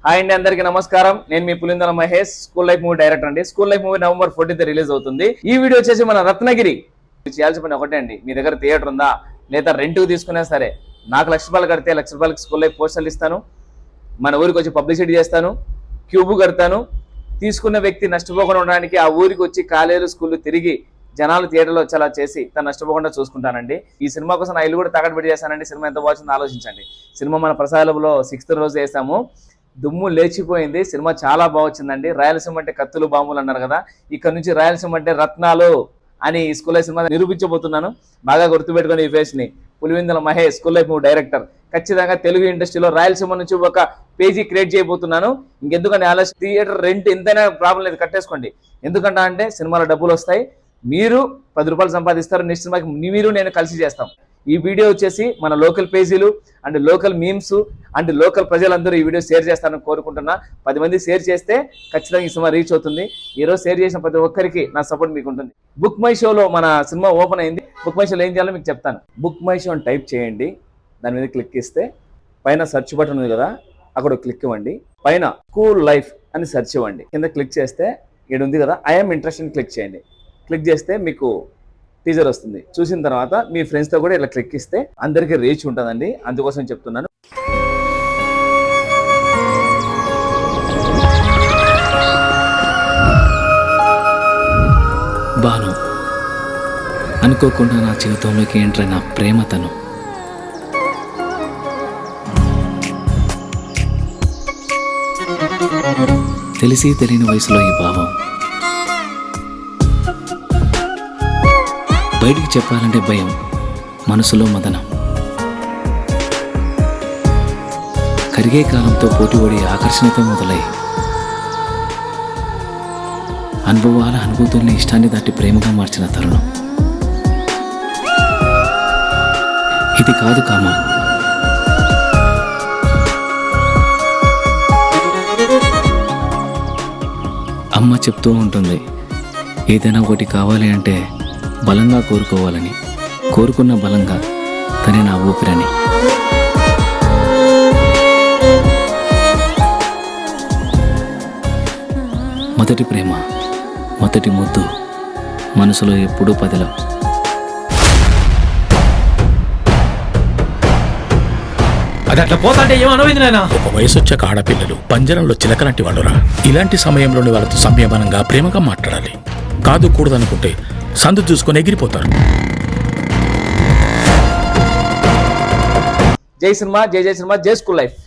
Hi అండి, అందరికీ నమస్కారం. నేను మీ Pulindala Mahesh, school life movie director అండి. School life movie November 14th release అవుతుంది. ఈ వీడియో వచ్చేసి మన రత్నగిరి చేయాల్సిన పని ఒకటే అండి. మీ దగ్గర థియేటర్ ఉందా లేదా రెంట్కి తీసుకున్నా సరే, నాకు ₹1,00,000 కడితే ₹1,00,000 స్కూల్ లైఫ్ పోస్టర్లు ఇస్తాను, మన ఊరికి వచ్చి పబ్లిసిటీ చేస్తాను, క్యూబ్ కడతాను. తీసుకున్న వ్యక్తి నష్టపోకుండా ఉండడానికి ఆ ఊరికి వచ్చి కాలేజీలు స్కూళ్ళు తిరిగి జనాలు థియేటర్లో వచ్చేలా చేసి తను నష్టపోకుండా చూసుకుంటానండి. ఈ సినిమా కోసం నా ఇల్లు కూడా తాకట్టు పెట్టి చేశానండి. సినిమా ఎంత బాగుందో ఆలోచించండి. సినిమా మన ప్రసాదంలో 6th రోజు వేసాము, దుమ్ము లేచిపోయింది. సినిమా చాలా బాగా వచ్చిందండి. రాయలసీమ అంటే కత్తులు బాంబులు అన్నారు కదా, ఇక్కడ నుంచి రాయలసీమ అంటే రత్నాలు అని ఈ స్కూల్ లైఫ్ సినిమా నిరూపించబోతున్నాను. బాగా గుర్తుపెట్టుకుని ఈ ఫేస్ ని, Pulivendula Mahesh, school life movie director. ఖచ్చితంగా తెలుగు ఇండస్ట్రీలో రాయలసీమ నుంచి ఒక పేజీ క్రియేట్ చేయబోతున్నాను. ఇంకెందుకంటే ఆలోచన, థియేటర్ రెంట్ ఎంతైనా ప్రాబ్లం లేదు, కట్టేసుకోండి. ఎందుకంటే అంటే సినిమాలో డబ్బులు వస్తాయి, మీరు ₹10 సంపాదిస్తారు. నెక్స్ట్ సినిమాకి మీరు నేను కలిసి చేస్తాం. ఈ వీడియో వచ్చేసి మన లోకల్ పేజీలు and local memes and local ప్రజలందరూ ఈ వీడియో షేర్ చేస్తారని కోరుకుంటున్నా. 10 మంది షేర్ చేస్తే ఖచ్చితంగా ఈ సినిమా రీచ్ అవుతుంది. ఈరోజు షేర్ చేసిన ప్రతి ఒక్కరికి నా సపోర్ట్ మీకు ఉంటుంది. బుక్ మై షోలో మన సినిమా ఓపెన్ అయింది. బుక్ మై షోలో ఏం చేయాలో మీకు చెప్తాను. బుక్ మై షో అని టైప్ చేయండి, దాని మీద క్లిక్ ఇస్తే పైన సెర్చ్ బటన్ ఉంది కదా, అక్కడ క్లిక్ ఇవ్వండి. పైన స్కూల్ లైఫ్ అని సెర్చ్ ఇవ్వండి. కింద క్లిక్ చేస్తే ఇక్కడ ఉంది కదా, ఐఎమ్ ఇంట్రెస్టెడ్ క్లిక్ చేయండి. క్లిక్ చేస్తే మీకు టీజర్ వస్తుంది. చూసిన తర్వాత మీ ఫ్రెండ్స్తో కూడా ఇలా క్లిక్ ఇస్తే అందరికీ రీచ్ ఉంటుందండి. అందుకోసం చెప్తున్నాను. బాను, అనుకోకుండా నా జీవితంలోకి ఎంటర్ నా ప్రేమ తను. తెలిసి తెలియని వయసులో ఈ భావం బయటికి చెప్పాలంటే భయం, మనసులో మదనం. కరిగే కాలంతో పోటీపడి ఆకర్షణతో మొదలై అనుభవాల అనుభూతుల్ని ఇష్టాన్ని దాటి ప్రేమగా మార్చిన తరుణం ఇది కాదు కామా. అమ్మ చెప్తూ ఉంటుంది, ఏదైనా ఒకటి కావాలి అంటే బలంగా కోరుకోవాలని, కోరుకున్న బలంగా తనే నా ఊపిరని. మొదటి ప్రేమ, మొదటి ముద్దు, మనసులో ఎప్పుడూ పదిలం. అది అట్లా పోతాంటే ఏమనవింది నాయనా? ఒక వయసు వచ్చాక ఆడపిల్లలు పంజరంలో చిలకలాంటి వాళ్ళురా. ఇలాంటి సమయంలోని వాళ్ళతో సంయమనంగా ప్రేమగా మాట్లాడాలి. కాదు కూడదనుకుంటే సందు చూసుకొని ఎగిరిపోతారు. జై సినిమా, జై జై సినిమా, జై స్కూల్ లైఫ్.